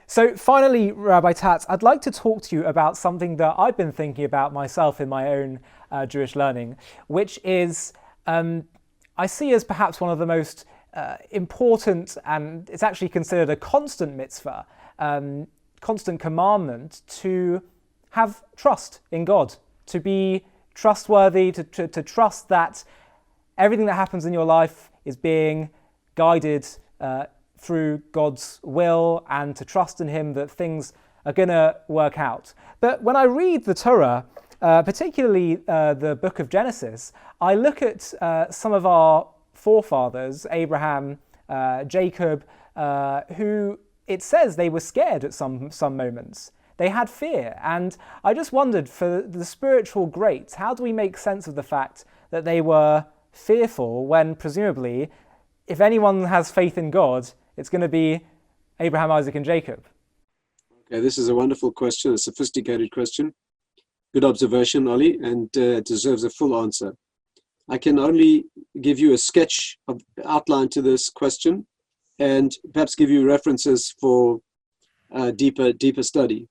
So finally, Rabbi Tatz, I'd like to talk to you about something that I've been thinking about myself in my own Jewish learning, which is I see as perhaps one of the most important, and it's actually considered a constant mitzvah, constant commandment to have trust in God, to be trustworthy, to trust that everything that happens in your life is being guided through God's will, and to trust in Him that things are going to work out. But when I read the Torah, particularly the book of Genesis, I look at some of our forefathers, Abraham, Jacob, who it says they were scared at some moments. They had fear. And I just wondered, for the spiritual greats, how do we make sense of the fact that they were fearful when presumably, if anyone has faith in God, it's going to be Abraham, Isaac, and Jacob? Okay, this is a wonderful question, a sophisticated question. Good observation, Ollie, and deserves a full answer. I can only give you a sketch of outline to this question, and perhaps give you references for deeper study.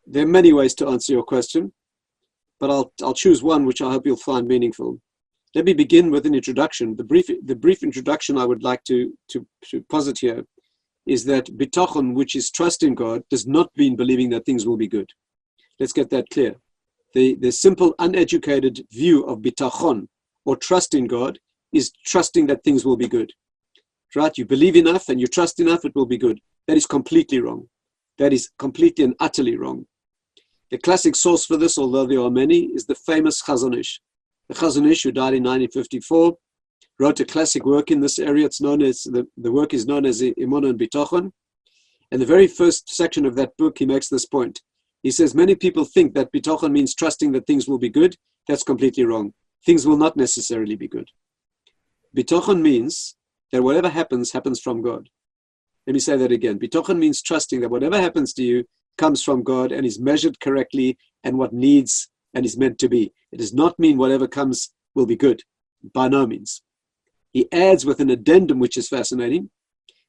There are many ways to answer your question, but I'll choose one which I hope you'll find meaningful. Let me begin with an introduction. The brief introduction I would like to posit here is that Bitachon, which is trust in God, does not mean believing that things will be good. Let's get that clear. The simple, uneducated view of Bitachon, or trust in God, is trusting that things will be good. Right? You believe enough and you trust enough, it will be good. That is completely wrong. That is completely and utterly wrong. The classic source for this, although there are many, is the famous Chazon Ish. The Chazon Ish, who died in 1954, wrote a classic work in this area. It's known as the work is known as Emunah and Bitachon. And the very first section of that book, he makes this point. He says, many people think that Bitachon means trusting that things will be good. That's completely wrong. Things will not necessarily be good. Bitachon means that whatever happens from God. Let me say that again. Bitachon means trusting that whatever happens to you comes from God and is measured correctly and what needs and is meant to be. It does not mean whatever comes will be good. By no means. He adds with an addendum which is fascinating,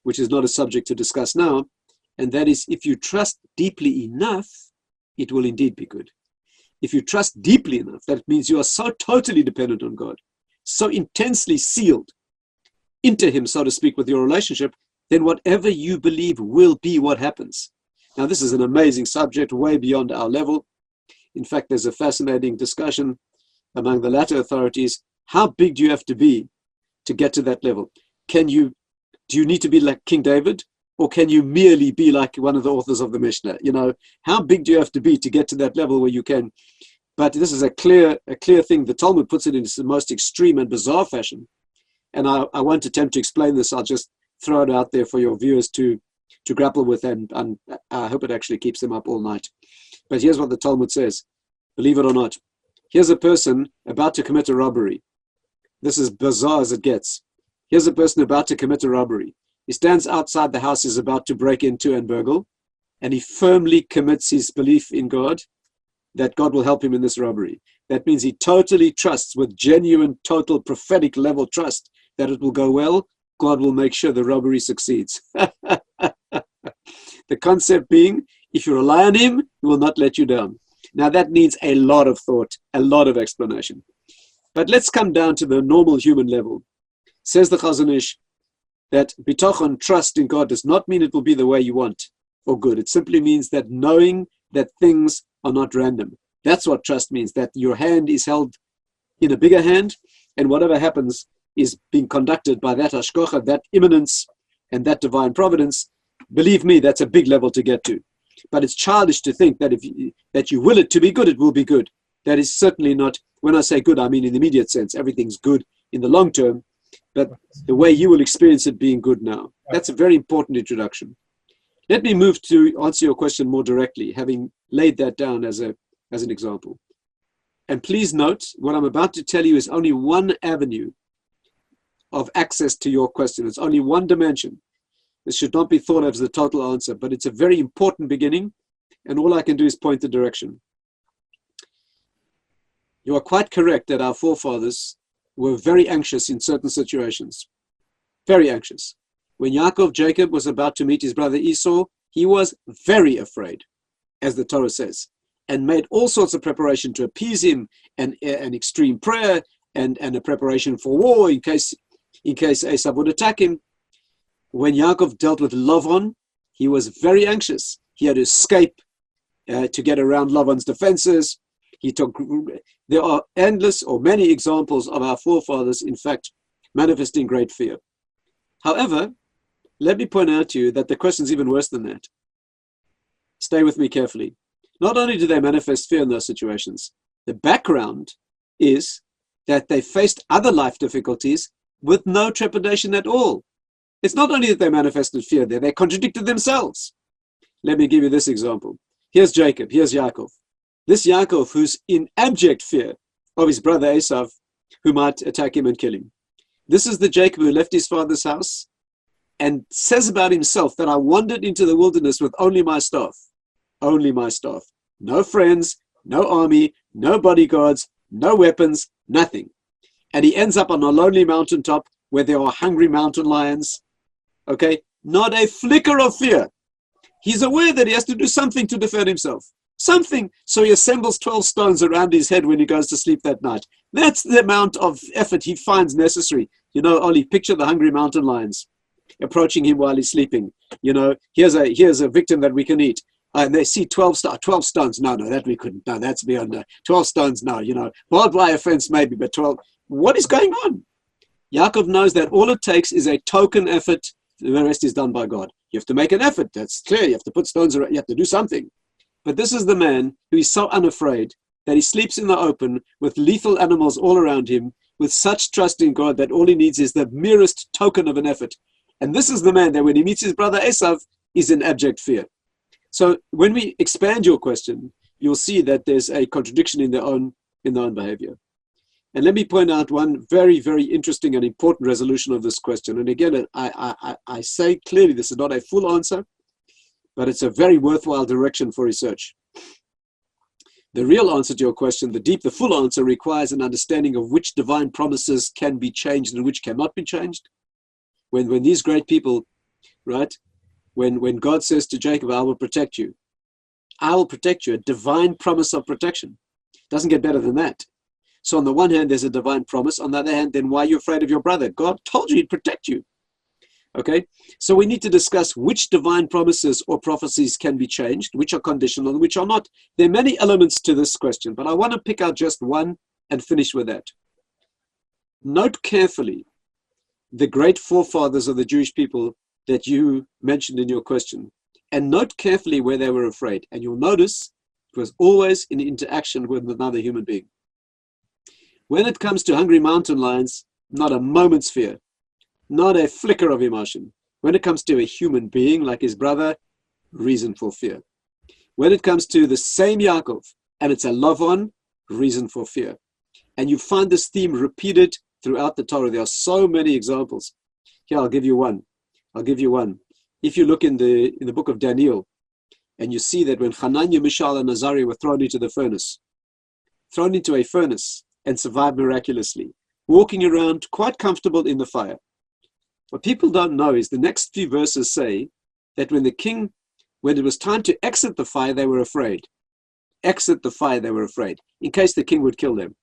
which is not a subject to discuss now, and that is, if you trust deeply enough, it will indeed be good. If you trust deeply enough, that means you are so totally dependent on God, so intensely sealed into Him, so to speak, with your relationship, then whatever you believe will be what happens. Now, this is an amazing subject, way beyond our level. In fact, there's a fascinating discussion among the latter authorities. How big do you have to be to get to that level? Do you need to be like King David? Or can you merely be like one of the authors of the Mishnah? You know, how big do you have to be to get to that level where you can? But this is a clear thing. The Talmud puts it in the most extreme and bizarre fashion. And I won't attempt to explain this. I'll just throw it out there for your viewers to grapple with, and I hope it actually keeps them up all night. But here's what the Talmud says. Believe it or not. Here's a person about to commit a robbery. This is bizarre as it gets. Here's a person about to commit a robbery. He stands outside the house, is about to break into and burgle, and he firmly commits his belief in God, that God will help him in this robbery. That means he totally trusts, with genuine, total, prophetic level trust, that it will go well. God will make sure the robbery succeeds. The concept being, if you rely on Him, He will not let you down. Now that needs a lot of thought, a lot of explanation. But let's come down to the normal human level. Says the Chazon Ish, that Bitachon, trust in God, does not mean it will be the way you want or good. It simply means that knowing that things are not random. That's what trust means, that your hand is held in a bigger hand, and whatever happens is being conducted by that hashgacha, that immanence, and that divine providence. Believe me, that's a big level to get to. But it's childish to think that that you will it to be good, it will be good. That is certainly not, when I say good, I mean in the immediate sense. Everything's good in the long term, but the way you will experience it being good now. That's a very important introduction. Let me move to answer your question more directly, having laid that down as an example. And please note, what I'm about to tell you is only one avenue of access to your question. It's only one dimension. This should not be thought of as the total answer, but it's a very important beginning, and all I can do is point the direction. You are quite correct that our forefathers were very anxious in certain situations. Very anxious. When Jacob was about to meet his brother Esau, He was very afraid, as the Torah says, and made all sorts of preparation to appease him, and an extreme prayer, and a preparation for war in case Esav would attack him. When Yaakov dealt with Lavan, he was very anxious. He had to escape to get around Lavan's defenses. There are endless or many examples of our forefathers, in fact, manifesting great fear. However, let me point out to you that the question is even worse than that. Stay with me carefully. Not only do they manifest fear in those situations, the background is that they faced other life difficulties with no trepidation at all. It's not only that they manifested fear there, they contradicted themselves. Let me give you this example. Here's Jacob, here's Yaakov. This Yaakov, who's in abject fear of his brother Esav, who might attack him and kill him. This is the Jacob who left his father's house and says about himself that I wandered into the wilderness with only my staff. Only my staff. No friends, no army, no bodyguards, no weapons, nothing. And he ends up on a lonely mountaintop where there are hungry mountain lions. Okay? Not a flicker of fear. He's aware that he has to do something to defend himself. Something. So he assembles 12 stones around his head when he goes to sleep that night. That's the amount of effort he finds necessary. You know, Ollie, picture the hungry mountain lions approaching him while he's sleeping. You know, here's a victim that we can eat. And they see 12 stones. No, that we couldn't. No, that's beyond 12 stones. No, you know, barbed wire fence maybe, but 12. What is going on? Yaakov knows that all it takes is a token effort. The rest is done by God. You have to make an effort. That's clear. You have to put stones around. You have to do something. But this is the man who is so unafraid that he sleeps in the open with lethal animals all around him, with such trust in God that all he needs is the merest token of an effort. And this is the man that when he meets his brother Esav, is in abject fear. So when we expand your question, you'll see that there's a contradiction in their own behavior. And let me point out one very, very interesting and important resolution of this question. And again, I say clearly this is not a full answer, but it's a very worthwhile direction for research. The real answer to your question, the full answer requires an understanding of which divine promises can be changed and which cannot be changed. When these great people, right, when God says to Jacob, I will protect you, a divine promise of protection. Doesn't get better than that. So on the one hand, there's a divine promise. On the other hand, then why are you afraid of your brother? God told you he'd protect you. Okay, so we need to discuss which divine promises or prophecies can be changed, which are conditional and which are not. There are many elements to this question, but I want to pick out just one and finish with that. Note carefully the great forefathers of the Jewish people that you mentioned in your question, and note carefully where they were afraid. And you'll notice it was always in interaction with another human being. When it comes to hungry mountain lions, not a moment's fear. Not a flicker of emotion. When it comes to a human being like his brother, reason for fear. When it comes to the same Yaakov, and it's a Lavan, reason for fear. And you find this theme repeated throughout the Torah. There are so many examples. Here, I'll give you one. If you look in the book of Daniel, and you see that when Hananiah, Mishael, and Azariah were thrown into a furnace, and survived miraculously, walking around quite comfortable in the fire. What people don't know is the next few verses say that when it was time to exit the fire, they were afraid. Exit the fire, they were afraid, in case the king would kill them.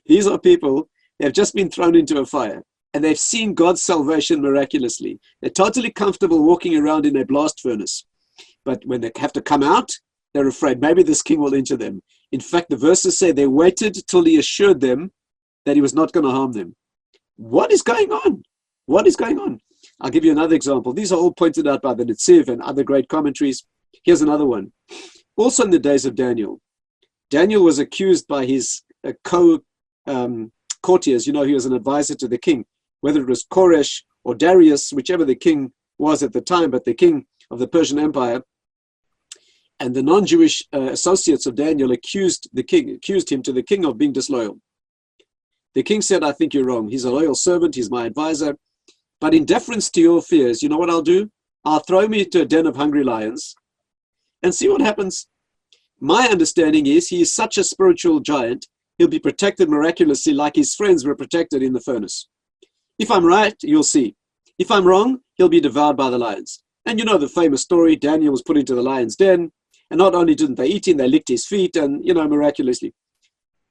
These are people that have just been thrown into a fire, and they've seen God's salvation miraculously. They're totally comfortable walking around in a blast furnace. But when they have to come out, they're afraid. Maybe this king will injure them. In fact, the verses say they waited till he assured them that he was not going to harm them. What is going on? What is going on? I'll give you another example. These are all pointed out by the Netziv and other great commentaries. Here's another one. Also in the days of Daniel, Daniel was accused by his courtiers. You know, he was an advisor to the king, whether it was Koresh or Darius, whichever the king was at the time, but the king of the Persian Empire. And the non-Jewish associates of Daniel accused him to the king of being disloyal. The king said, I think you're wrong. He's a loyal servant. He's my advisor. But in deference to your fears, you know what I'll do? I'll throw him into a den of hungry lions and see what happens. My understanding is he is such a spiritual giant, he'll be protected miraculously like his friends were protected in the furnace. If I'm right, you'll see. If I'm wrong, he'll be devoured by the lions. And you know the famous story, Daniel was put into the lion's den, and not only didn't they eat him, they licked his feet, and, miraculously.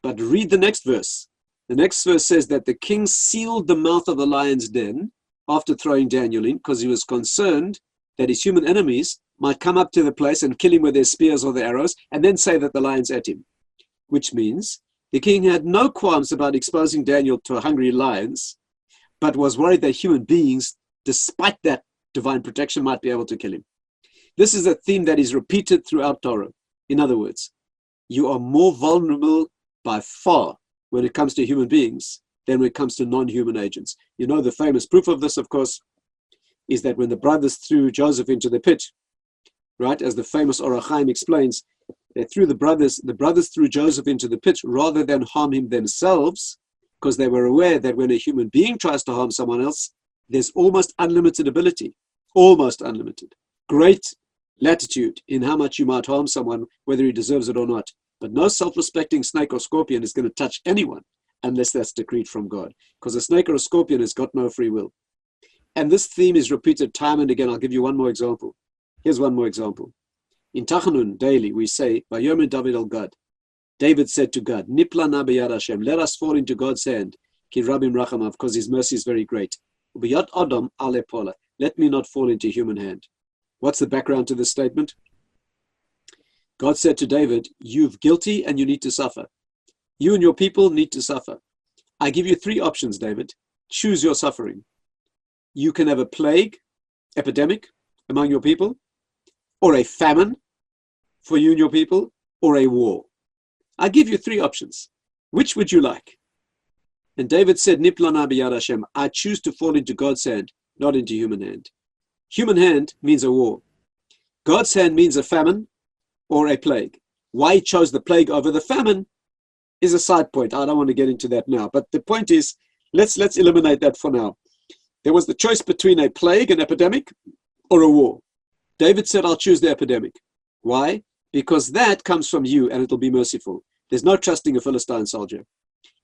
But read the next verse. The next verse says that the king sealed the mouth of the lion's den after throwing Daniel in, because he was concerned that his human enemies might come up to the place and kill him with their spears or their arrows, and then say that the lions ate him. Which means the king had no qualms about exposing Daniel to hungry lions, but was worried that human beings, despite that divine protection, might be able to kill him. This is a theme that is repeated throughout Torah. In other words, you are more vulnerable by far when it comes to human beings than when it comes to non-human agents. You know, the famous proof of this, of course, is that when the brothers threw Joseph into the pit, right, as the famous Or HaChaim explains, they threw the brothers threw Joseph into the pit rather than harm him themselves, because they were aware that when a human being tries to harm someone else, there's almost unlimited ability, almost unlimited. Great latitude in how much you might harm someone, whether he deserves it or not. But no self-respecting snake or scorpion is going to touch anyone unless that's decreed from God, because a snake or a scorpion has got no free will. And this theme is repeated time and again. I'll give you one more example. Here's one more example. In Tachanun daily, we say, Vayomer David el Gad. David said to God, Nipla na b'yad Hashem, let us fall into God's hand, ki rabim rachamav, because his mercy is very great. B'yad Adam ale pola, let me not fall into human hand. What's the background to this statement? God said to David, you're guilty and you need to suffer. You and your people need to suffer. I give you three options, David. Choose your suffering. You can have a plague, epidemic among your people, or a famine for you and your people, or a war. I give you three options. Which would you like? And David said, Niplana b'yad Hashem, I choose to fall into God's hand, not into human hand. Human hand means a war. God's hand means a famine or a plague. Why he chose the plague over the famine is a side point. I don't want to get into that now. But the point is, let's eliminate that for now. There was the choice between a plague, an epidemic, or a war. David said, I'll choose the epidemic. Why? Because that comes from you and it'll be merciful. There's no trusting a Philistine soldier.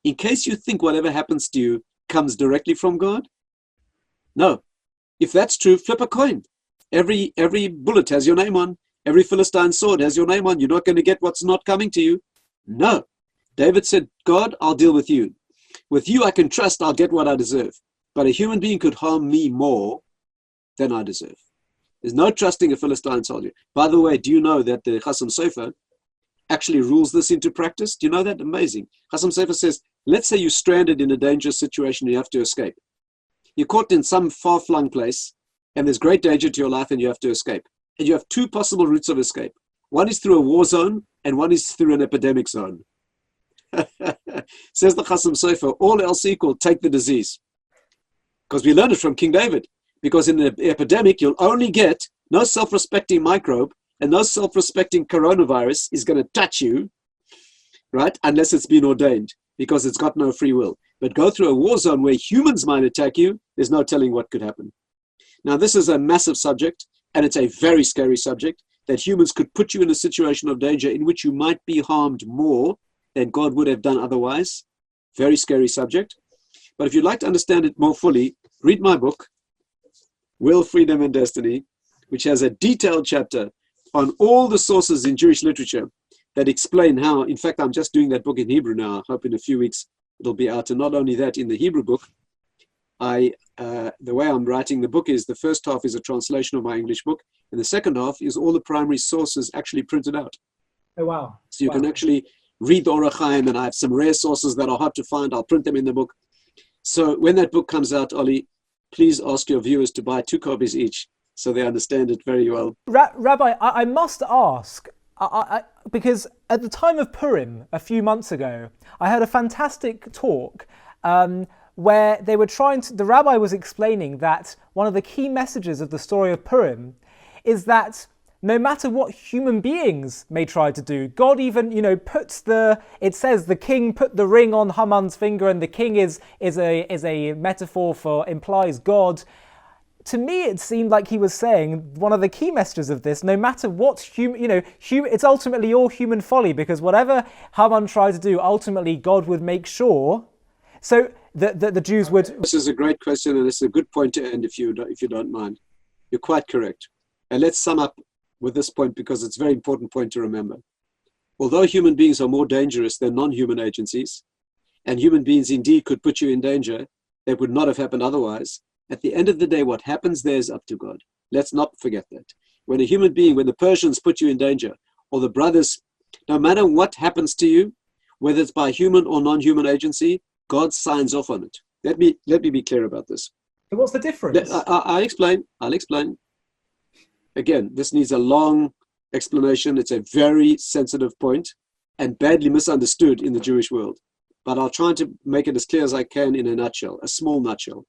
In case you think whatever happens to you comes directly from God, no. If that's true, flip a coin. Every bullet has your name on. Every Philistine sword has your name on. You're not going to get what's not coming to you. No. David said, God, I'll deal with you. With you, I can trust I'll get what I deserve. But a human being could harm me more than I deserve. There's no trusting a Philistine soldier. By the way, do you know that the Chasam Sofer actually rules this into practice? Do you know that? Amazing. Chasam Sofer says, let's say you're stranded in a dangerous situation and you have to escape. You're caught in some far-flung place and there's great danger to your life and you have to escape. And you have two possible routes of escape. One is through a war zone and one is through an epidemic zone. Says the Chasam Sofer, all else equal, take the disease. Because we learned it from King David. Because in an epidemic, you'll only get no self-respecting microbe and no self-respecting coronavirus is going to touch you, right? Unless it's been ordained, because it's got no free will. But go through a war zone where humans might attack you, there's no telling what could happen. Now, this is a massive subject, and it's a very scary subject, that humans could put you in a situation of danger in which you might be harmed more than God would have done otherwise. Very scary subject. But if you'd like to understand it more fully, read my book, Will, Freedom, and Destiny, which has a detailed chapter on all the sources in Jewish literature that explain how, in fact, I'm just doing that book in Hebrew now. I hope in a few weeks it'll be out. And not only that, in the Hebrew book, the way I'm writing the book is the first half is a translation of my English book, and the second half is all the primary sources actually printed out. Oh, wow. So you can actually read the Or HaChaim, and I have some rare sources that are hard to find. I'll print them in the book. So when that book comes out, Ollie, please ask your viewers to buy 2 copies each so they understand it very well. Rabbi, I must ask, because at the time of Purim, a few months ago, I heard a fantastic talk where they were the rabbi was explaining that one of the key messages of the story of Purim is that no matter what human beings may try to do, God even, it says the king put the ring on Haman's finger, and the king is a metaphor implies God. To me, it seemed like he was saying one of the key messages of this, no matter what it's ultimately all human folly, because whatever Haman tried to do, ultimately God would make sure. So the Jews would. This is a great question, and it's a good point to end if you don't mind. You're quite correct. And let's sum up with this point because it's a very important point to remember. Although human beings are more dangerous than non-human agencies, and human beings indeed could put you in danger that would not have happened otherwise, at the end of the day, what happens there is up to God. Let's not forget that. When a human being, when the Persians put you in danger, or the brothers, no matter what happens to you, whether it's by human or non-human agency, God signs off on it. Let me be clear about this. But what's the difference? I'll explain. Again, this needs a long explanation. It's a very sensitive point and badly misunderstood in the Jewish world. But I'll try to make it as clear as I can in a nutshell, a small nutshell.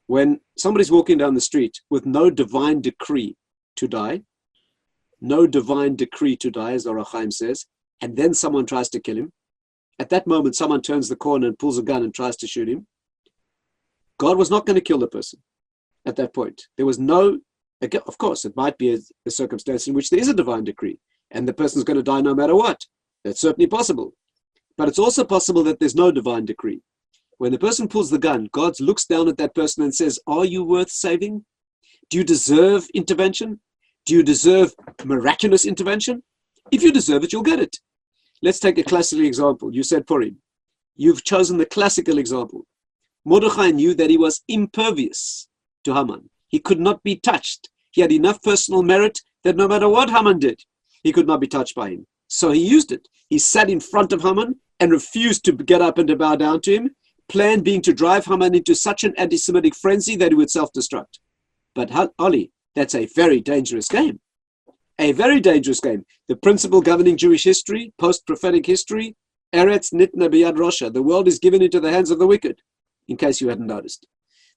When somebody's walking down the street with no divine decree to die, no divine decree to die, as the Ohr HaChaim says, and then someone tries to kill him, at that moment someone turns the corner and pulls a gun and tries to shoot him, God was not going to kill the person at that point. There was no, of course, it might be a circumstance in which there is a divine decree and the person's going to die no matter what. That's certainly possible. But it's also possible that there's no divine decree. When the person pulls the gun, God looks down at that person and says, are you worth saving? Do you deserve intervention? Do you deserve miraculous intervention? If you deserve it, you'll get it. Let's take a classical example. You said Purim. You've chosen the classical example. Mordechai knew that he was impervious to Haman. He could not be touched. He had enough personal merit that no matter what Haman did, he could not be touched by him. So he used it. He sat in front of Haman and refused to get up and to bow down to him, plan being to drive Haman into such an anti-Semitic frenzy that he would self-destruct. But Ollie, that's a very dangerous game. A very dangerous game. The principle governing Jewish history, post-prophetic history, Eretz Nitna B'yad Rosha. The world is given into the hands of the wicked, in case you hadn't noticed.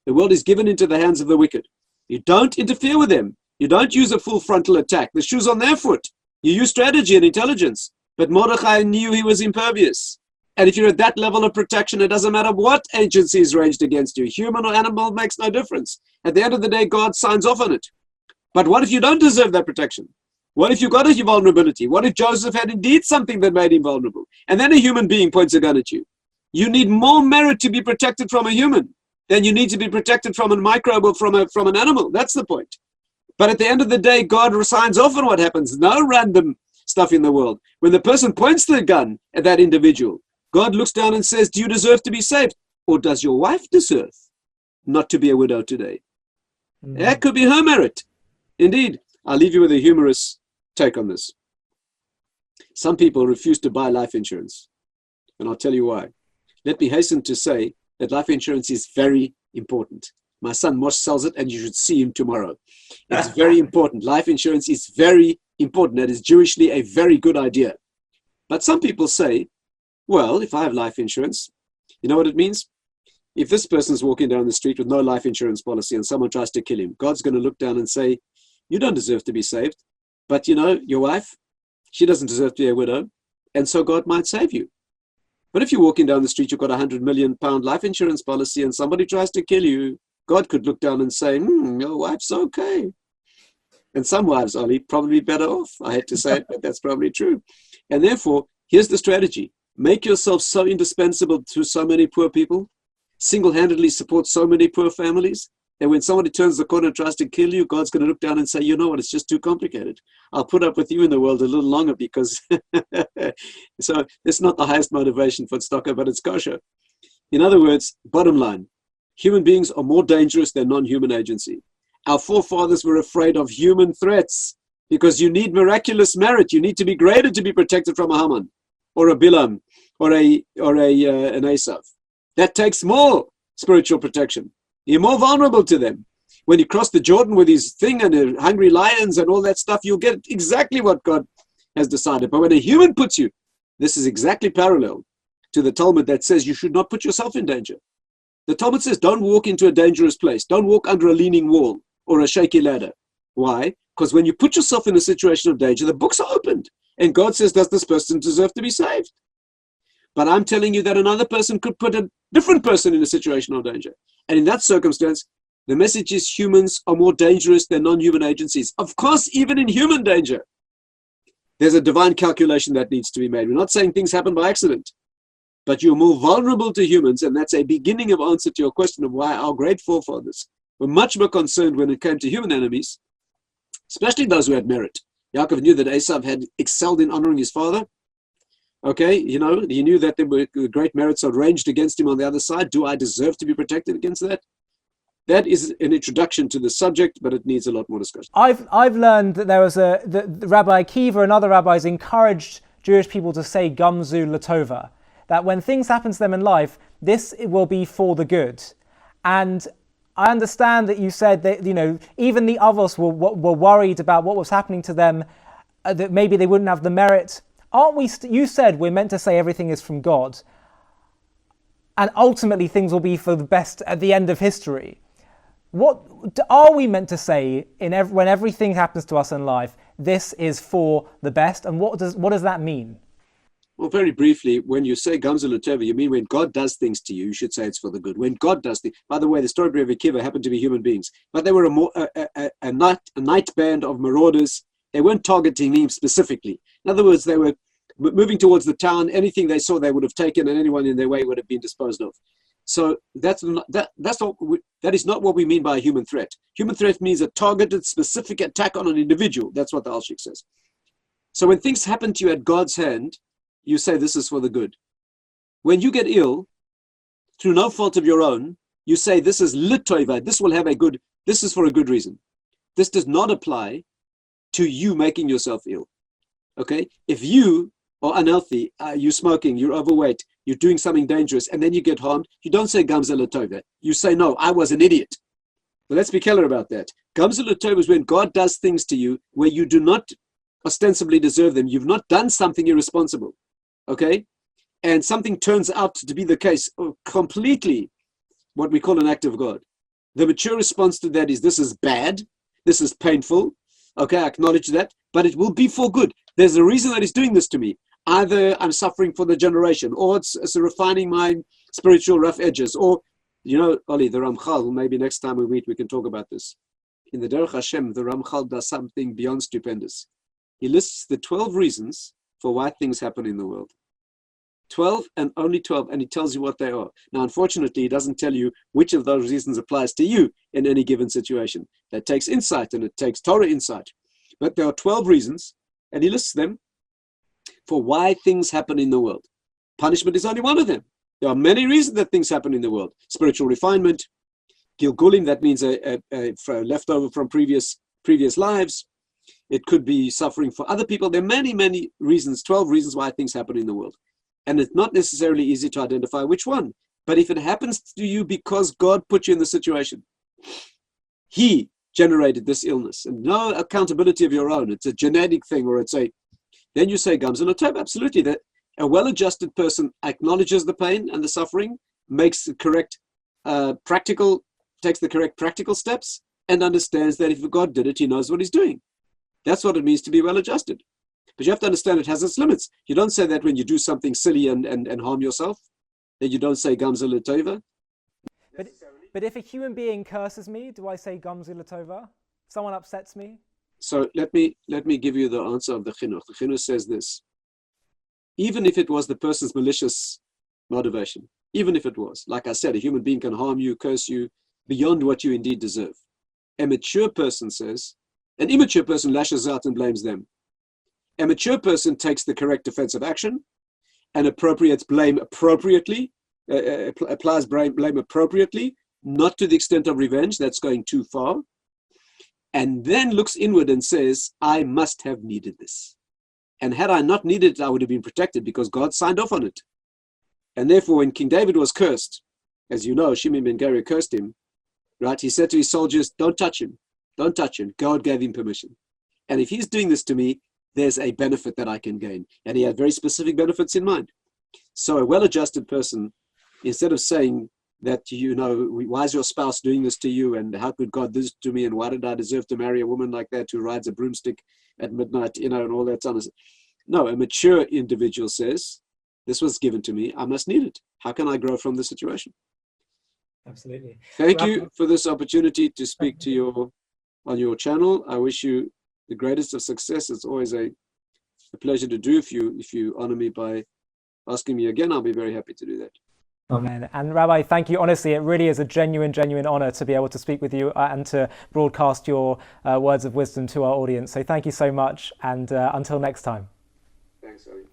The world is given into the hands of the wicked. You don't interfere with them. You don't use a full frontal attack. The shoe's on their foot. You use strategy and intelligence. But Mordechai knew he was impervious. And if you're at that level of protection, it doesn't matter what agency is raged against you. Human or animal makes no difference. At the end of the day, God signs off on it. But what if you don't deserve that protection? What if you got a vulnerability? What if Joseph had indeed something that made him vulnerable? And then a human being points a gun at you. You need more merit to be protected from a human than you need to be protected from a microbe or from an animal. That's the point. But at the end of the day, God signs off on what happens. No random stuff in the world. When the person points the gun at that individual, God looks down and says, do you deserve to be saved? Or does your wife deserve not to be a widow today? That could be her merit. Indeed. I'll leave you with a humorous take on this. Some people refuse to buy life insurance. And I'll tell you why. Let me hasten to say that life insurance is very important. My son Mosh sells it and you should see him tomorrow. It's very important. Life insurance is very important. That is Jewishly a very good idea. But some people say, well, if I have life insurance, you know what it means? If this person's walking down the street with no life insurance policy and someone tries to kill him, God's going to look down and say, you don't deserve to be saved. But you know, your wife, she doesn't deserve to be a widow. And so God might save you. But if you're walking down the street, you've got £100 million life insurance policy and somebody tries to kill you, God could look down and say, your wife's okay. And some wives, Ollie, probably better off. I hate to say it, but that's probably true. And therefore, here's the strategy. Make yourself so indispensable to so many poor people, single-handedly support so many poor families, that when somebody turns the corner and tries to kill you, God's going to look down and say, you know what, it's just too complicated. I'll put up with you in the world a little longer because, so it's not the highest motivation for tzedakah, but it's kosher. In other words, bottom line, human beings are more dangerous than non-human agency. Our forefathers were afraid of human threats because you need miraculous merit. You need to be greater to be protected from a Haman or a Bilam or an Esav. That takes more spiritual protection. You're more vulnerable to them. When you cross the Jordan with his thing and the hungry lions and all that stuff, you'll get exactly what God has decided. But when a human puts you, this is exactly parallel to the Talmud that says you should not put yourself in danger. The Talmud says don't walk into a dangerous place. Don't walk under a leaning wall or a shaky ladder. Why? Because when you put yourself in a situation of danger, the books are opened. And God says, does this person deserve to be saved? But I'm telling you that another person could put a different person in a situation of danger. And in that circumstance, the message is humans are more dangerous than non-human agencies. Of course, even in human danger, there's a divine calculation that needs to be made. We're not saying things happen by accident, but you're more vulnerable to humans. And that's a beginning of answer to your question of why our great forefathers were much more concerned when it came to human enemies especially those who had merit. Yaakov knew that Esav had excelled in honoring his father. Okay, he knew that there were great merits arranged against him on the other side. Do I deserve to be protected against that? That is an introduction to the subject, but it needs a lot more discussion. I've learned that there was the Rabbi Akiva and other rabbis encouraged Jewish people to say Gamzu Latova, that when things happen to them in life, this will be for the good. And I understand that you said that even the others were worried about what was happening to them, that maybe they wouldn't have the merit. Aren't we? You said we're meant to say everything is from God, and ultimately things will be for the best at the end of history. What are we meant to say when everything happens to us in life? This is for the best, and what does that mean? Well, very briefly, when you say Gamzu Latova, you mean when God does things to you, you should say it's for the good. When God does things, by the way, the story of Rabbi Akiva happened to be human beings, but they were a night band of marauders. They weren't targeting him specifically. In other words, they were moving towards the town. Anything they saw, they would have taken, and anyone in their way would have been disposed of. So that is not what we mean by a human threat. Human threat means a targeted, specific attack on an individual. That's what the Alshik says. So when things happen to you at God's hand, you say this is for the good. When you get ill, through no fault of your own, you say this is litoiva. This is for a good reason. This does not apply to you making yourself ill. Okay? If you are unhealthy, you're smoking, you're overweight, you're doing something dangerous, and then you get harmed, you don't say Gamzu Latova. You say, no, I was an idiot. But let's be clear about that. Gamzu Latova is when God does things to you where you do not ostensibly deserve them. You've not done something irresponsible. Okay? And something turns out to be the case completely what we call an act of God. The mature response to that is, this is bad, this is painful, okay, I acknowledge that, but it will be for good. There's a reason that he's doing this to me. Either I'm suffering for the generation, or it's refining my spiritual rough edges, or, Ollie, the Ramchal, maybe next time we meet we can talk about this. In the Derech Hashem, the Ramchal does something beyond stupendous. He lists the 12 reasons for why things happen in the world. 12 and only 12, and he tells you what they are. Now, unfortunately, he doesn't tell you which of those reasons applies to you in any given situation. That takes insight, and it takes Torah insight. But there are 12 reasons, and he lists them for why things happen in the world. Punishment is only one of them. There are many reasons that things happen in the world. Spiritual refinement, Gilgulim, that means a leftover from previous lives. It could be suffering for other people. There are many, many reasons, 12 reasons why things happen in the world. And it's not necessarily easy to identify which one. But if it happens to you because God put you in the situation, he generated this illness, and no accountability of your own, it's a genetic thing, or then you say Gamzu Latova, absolutely, that a well-adjusted person acknowledges the pain and the suffering, makes the correct takes the correct practical steps, and understands that if God did it, he knows what he's doing. That's what it means to be well-adjusted. But you have to understand it has its limits. You don't say that when you do something silly and harm yourself. Then you don't say Gamzu Latova. But if a human being curses me, do I say Gamzu Latova? Someone upsets me? So let me give you the answer of the Chinuch. The Chinuch says this. Even if it was the person's malicious motivation, even if it was, like I said, a human being can harm you, curse you, beyond what you indeed deserve. A mature person says, an immature person lashes out and blames them. A mature person takes the correct defensive action and appropriates blame appropriately, applies blame appropriately, not to the extent of revenge, that's going too far, and then looks inward and says, I must have needed this. And had I not needed it, I would have been protected because God signed off on it. And therefore, when King David was cursed, as you know, Shimei ben Gera cursed him, right? He said to his soldiers, don't touch him. Don't touch him. God gave him permission. And if he's doing this to me, there's a benefit that I can gain. And he had very specific benefits in mind. So a well-adjusted person, instead of saying that, why is your spouse doing this to you? And how could God do this to me? And why did I deserve to marry a woman like that who rides a broomstick at midnight, and all that sort of stuff? No, a mature individual says, this was given to me. I must need it. How can I grow from the situation? Absolutely. Thank you for this opportunity to speak to you on your channel. I wish you the greatest of success. It's always a pleasure to do. If you honor me by asking me again, I'll be very happy to do that. Amen. And Rabbi, thank you. Honestly, it really is a genuine honor to be able to speak with you and to broadcast your words of wisdom to our audience. So thank you so much. And until next time. Thanks, Ollie.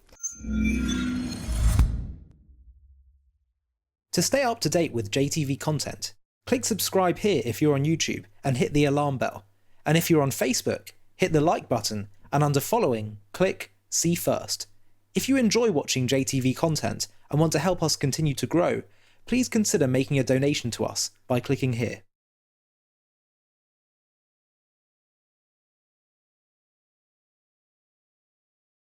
To stay up to date with JTV content, click subscribe here if you're on YouTube and hit the alarm bell. And if you're on Facebook, hit the like button and under following, click see first. If you enjoy watching JTV content and want to help us continue to grow, please consider making a donation to us by clicking here.